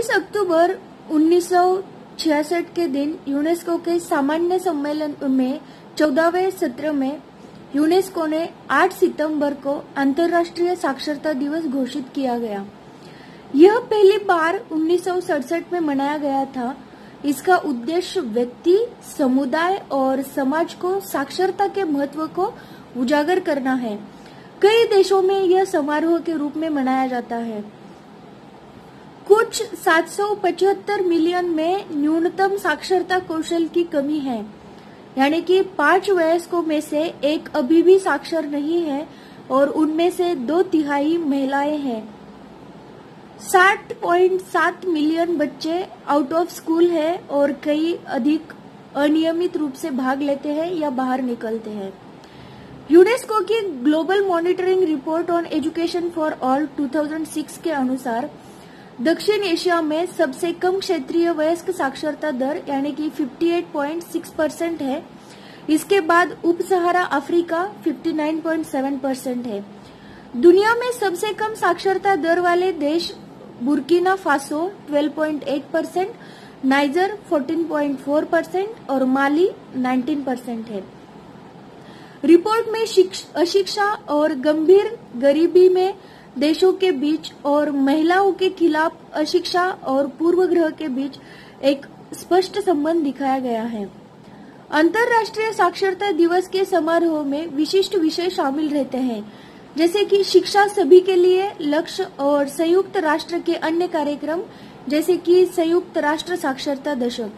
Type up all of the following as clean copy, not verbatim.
23 अक्टूबर 1966 के दिन यूनेस्को के सामान्य सम्मेलन में 14वें सत्र में यूनेस्को ने 8 सितंबर को अंतर्राष्ट्रीय साक्षरता दिवस घोषित किया गया। यह पहली बार 1967 में मनाया गया था। इसका उद्देश्य व्यक्ति, समुदाय और समाज को साक्षरता के महत्व को उजागर करना है। कई देशों में यह समारोह के रूप में मनाया जाता है। कुछ 775 मिलियन में न्यूनतम साक्षरता कौशल की कमी है, यानी कि 5 वयस्कों में से एक अभी भी साक्षर नहीं है और उनमें से 2/3 महिलाएं हैं। 60.7 मिलियन बच्चे आउट ऑफ स्कूल है और कई अधिक अनियमित रूप से भाग लेते हैं या बाहर निकलते हैं। यूनेस्को की global monitoring report on education for all 2006 के अनुसार दक्षिण एशिया में सबसे कम क्षेत्रीय वयस्क साक्षरता दर यानी कि 58.6% है। इसके बाद उप सहारा अफ्रीका 59.7% है। दुनिया में सबसे कम साक्षरता दर वाले देश बुर्किना फासो 12.8%, नाइजर 14.4% और माली 19% है। रिपोर्ट में अशिक्षा और गंभीर गरीबी में देशों के बीच और महिलाओं के खिलाफ अशिक्षा और पूर्वग्रह के बीच एक स्पष्ट संबंध दिखाया गया है। अंतर्राष्ट्रीय साक्षरता दिवस के समारोह में विशिष्ट विषय शामिल रहते हैं, जैसे कि शिक्षा सभी के लिए लक्ष्य और संयुक्त राष्ट्र के अन्य कार्यक्रम जैसे कि संयुक्त राष्ट्र साक्षरता दशक।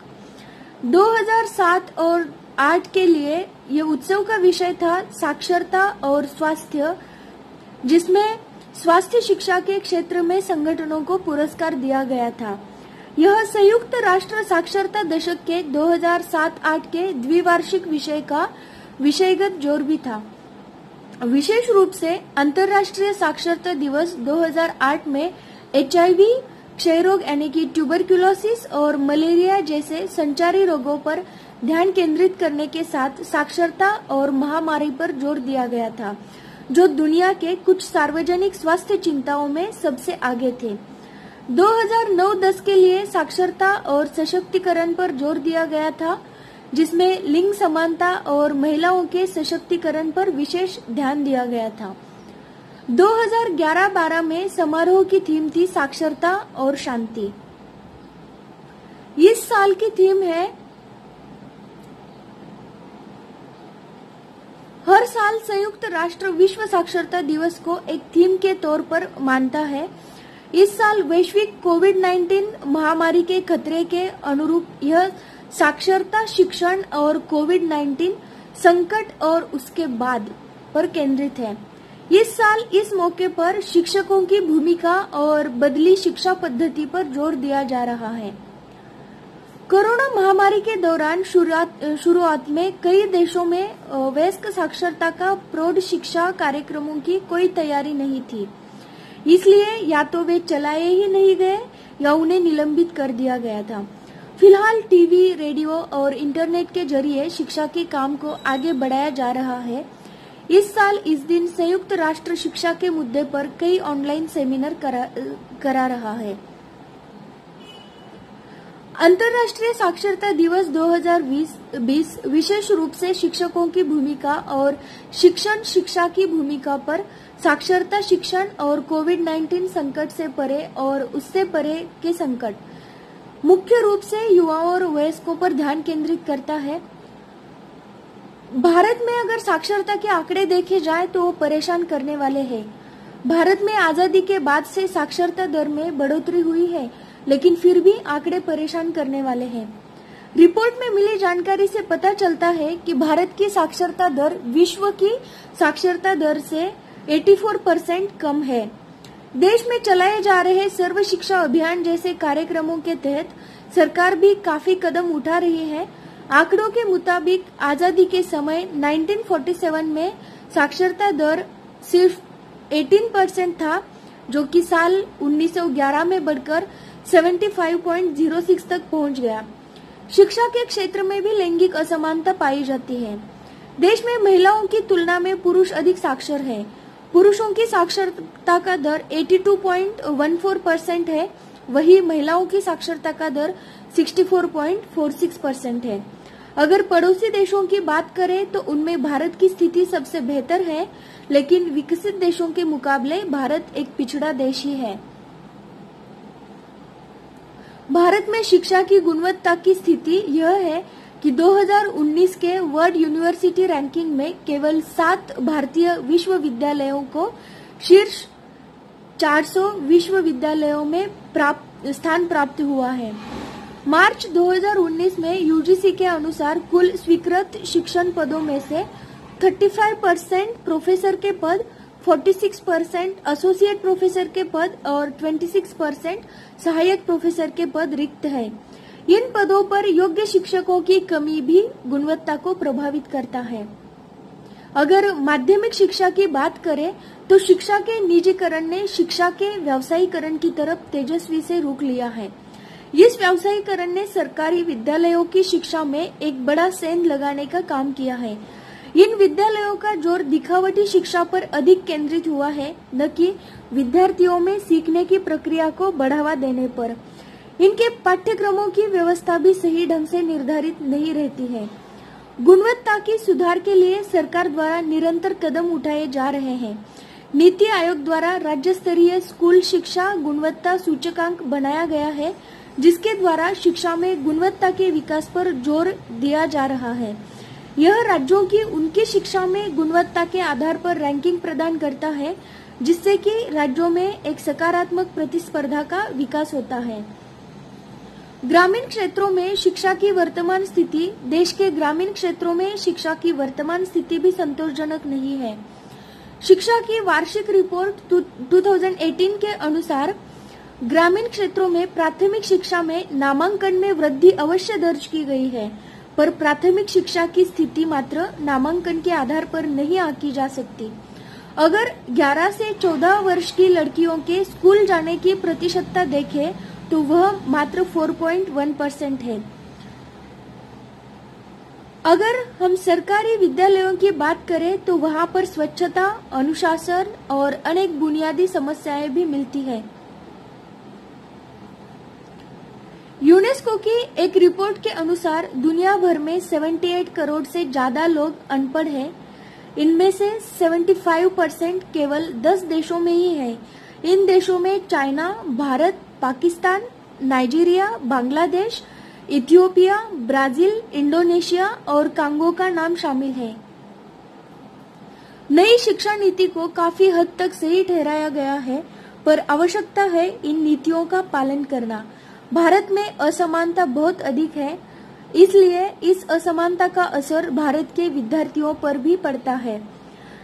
2007 और 2008 के लिए यह उत्सव का विषय था साक्षरता और स्वास्थ्य, जिसमें स्वास्थ्य शिक्षा के क्षेत्र में संगठनों को पुरस्कार दिया गया था। यह संयुक्त राष्ट्र साक्षरता दशक के 2007-8 के द्विवार्षिक विषय का विषयगत जोर भी था। विशेष रूप से अंतर्राष्ट्रीय साक्षरता दिवस 2008 में HIV, क्षय रोग यानी कि ट्यूबरक्यूलोसिस और मलेरिया जैसे संचारी रोगों पर ध्यान केंद्रित करने के साथ साक्षरता और महामारी पर जोर दिया गया था, जो दुनिया के कुछ सार्वजनिक स्वास्थ्य चिंताओं में सबसे आगे थे। 2009-10 के लिए साक्षरता और सशक्तिकरण पर जोर दिया गया था, जिसमें लिंग समानता और महिलाओं के सशक्तिकरण पर विशेष ध्यान दिया गया था। 2011-12 में समारोह की थीम थी साक्षरता और शांति। इस साल की थीम है हर साल संयुक्त राष्ट्र विश्व साक्षरता दिवस को एक थीम के तौर पर मानता है। इस साल वैश्विक कोविड-19 महामारी के खतरे के अनुरूप यह साक्षरता, शिक्षण और कोविड-19 संकट और उसके बाद पर केंद्रित है। इस साल इस मौके पर शिक्षकों की भूमिका और बदली शिक्षा पद्धति पर जोर दिया जा रहा है। कोरोना महामारी के दौरान शुरुआत में कई देशों में वयस्क साक्षरता का प्रौढ़ शिक्षा कार्यक्रमों की कोई तैयारी नहीं थी, इसलिए या तो वे चलाए ही नहीं गए या उन्हें निलंबित कर दिया गया था। फिलहाल टीवी, रेडियो और इंटरनेट के जरिए शिक्षा के काम को आगे बढ़ाया जा रहा है। इस साल इस दिन संयुक्त राष्ट्र शिक्षा के मुद्दे पर कई ऑनलाइन सेमिनार करा रहा है। अंतर्राष्ट्रीय साक्षरता दिवस 2020 विशेष रूप से शिक्षकों की भूमिका और शिक्षा की भूमिका पर, साक्षरता, शिक्षण और कोविड-19 संकट से परे और उससे परे के संकट, मुख्य रूप से युवाओं और वयस्कों पर ध्यान केंद्रित करता है। भारत में अगर साक्षरता के आंकड़े देखे जाए तो वो परेशान करने वाले हैं। भारत में आजादी के बाद से साक्षरता दर में बढ़ोतरी हुई है, लेकिन फिर भी आंकड़े परेशान करने वाले हैं। रिपोर्ट में मिली जानकारी से पता चलता है कि भारत की साक्षरता दर विश्व की साक्षरता दर से 84% कम है। देश में चलाए जा रहे सर्व शिक्षा अभियान जैसे कार्यक्रमों के तहत सरकार भी काफी कदम उठा रही है। आंकड़ों के मुताबिक आजादी के समय 1947 में साक्षरता दर सिर्फ 18% था, जो कि साल 1911 में बढ़कर 75.06 तक पहुंच गया। शिक्षा के क्षेत्र में भी लैंगिक असमानता पाई जाती है। देश में महिलाओं की तुलना में पुरुष अधिक साक्षर हैं। पुरुषों की साक्षरता का दर 82.14% है वही महिलाओं की साक्षरता का दर 64.46% है। अगर पड़ोसी देशों की बात करें तो उनमें भारत की स्थिति सबसे बेहतर है, लेकिन विकसित देशों के मुकाबले भारत एक पिछड़ा देश ही है। भारत में शिक्षा की गुणवत्ता की स्थिति यह है कि 2019 के वर्ल्ड यूनिवर्सिटी रैंकिंग में केवल 7 भारतीय विश्वविद्यालयों को शीर्ष 400 विश्वविद्यालयों में स्थान प्राप्त हुआ है। मार्च 2019 में यूजीसी के अनुसार कुल स्वीकृत शिक्षण पदों में से 35% प्रोफेसर के पद, 46% एसोसिएट प्रोफेसर के पद और 26% सहायक प्रोफेसर के पद रिक्त है। इन पदों पर योग्य शिक्षकों की कमी भी गुणवत्ता को प्रभावित करता है। अगर माध्यमिक शिक्षा की बात करें तो शिक्षा के निजीकरण ने शिक्षा के व्यावसायीकरण की तरफ तेजस्वी से रुख लिया है। इस व्यावसायीकरण ने सरकारी विद्यालयों की शिक्षा में एक बड़ा सेंध लगाने का काम किया है। इन विद्यालयों का जोर दिखावटी शिक्षा पर अधिक केंद्रित हुआ है, न कि विद्यार्थियों में सीखने की प्रक्रिया को बढ़ावा देने पर। इनके पाठ्यक्रमों की व्यवस्था भी सही ढंग से निर्धारित नहीं रहती है। गुणवत्ता की सुधार के लिए सरकार द्वारा निरंतर कदम उठाए जा रहे हैं। नीति आयोग द्वारा राज्य स्तरीय स्कूल शिक्षा गुणवत्ता सूचकांक बनाया गया है, जिसके द्वारा शिक्षा में गुणवत्ता के विकास पर जोर दिया जा रहा है। यह राज्यों की उनकी शिक्षा में गुणवत्ता के आधार पर रैंकिंग प्रदान करता है, जिससे कि राज्यों में एक सकारात्मक प्रतिस्पर्धा का विकास होता है। ग्रामीण क्षेत्रों में शिक्षा की वर्तमान स्थिति देश के ग्रामीण क्षेत्रों में शिक्षा की वर्तमान स्थिति भी संतोषजनक नहीं है। शिक्षा की वार्षिक रिपोर्ट 2018 के अनुसार ग्रामीण क्षेत्रों में प्राथमिक शिक्षा में नामांकन में वृद्धि अवश्य दर्ज की गई है, पर प्राथमिक शिक्षा की स्थिति मात्र नामांकन के आधार पर नहीं आंकी जा सकती। अगर 11 से 14 वर्ष की लड़कियों के स्कूल जाने की प्रतिशतता देखें तो वह मात्र 4.1% है। अगर हम सरकारी विद्यालयों की बात करें तो वहां पर स्वच्छता, अनुशासन और अनेक बुनियादी समस्याएं भी मिलती है। यूनेस्को की एक रिपोर्ट के अनुसार दुनिया भर में 78 करोड़ से ज्यादा लोग अनपढ़ हैं। इनमें से 75% केवल 10 देशों में ही है। इन देशों में China, Bharat, Pakistan, Nigeria, Bangladesh, Ethiopia, Brazil, Indonesia और कांगो का नाम शामिल है। नई शिक्षा नीति को काफी हद तक सही ठहराया गया है, पर आवश्यकता है इन नीतियों का पालन करना। भारत में असमानता बहुत अधिक है, इसलिए इस असमानता का असर भारत के विद्यार्थियों पर भी पड़ता है।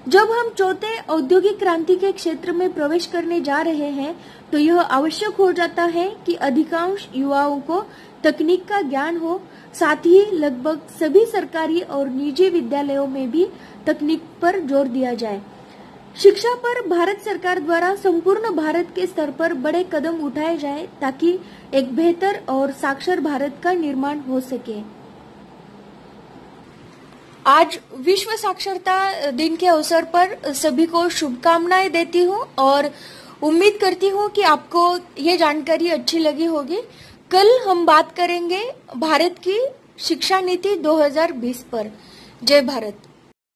जब हम चौथे औद्योगिक क्रांति के क्षेत्र में प्रवेश करने जा रहे हैं तो यह आवश्यक हो जाता है कि अधिकांश युवाओं को तकनीक का ज्ञान हो। साथ ही लगभग सभी सरकारी और निजी विद्यालयों में भी तकनीक पर जोर दिया जाए। शिक्षा पर भारत सरकार द्वारा संपूर्ण भारत के स्तर पर बड़े कदम उठाए जाए ताकि एक बेहतर और साक्षर भारत का निर्माण हो सके। आज विश्व साक्षरता दिन के अवसर पर सभी को शुभकामनाएं देती हूं और उम्मीद करती हूं कि आपको ये जानकारी अच्छी लगी होगी। कल हम बात करेंगे भारत की शिक्षा नीति 2020 पर। जय भारत।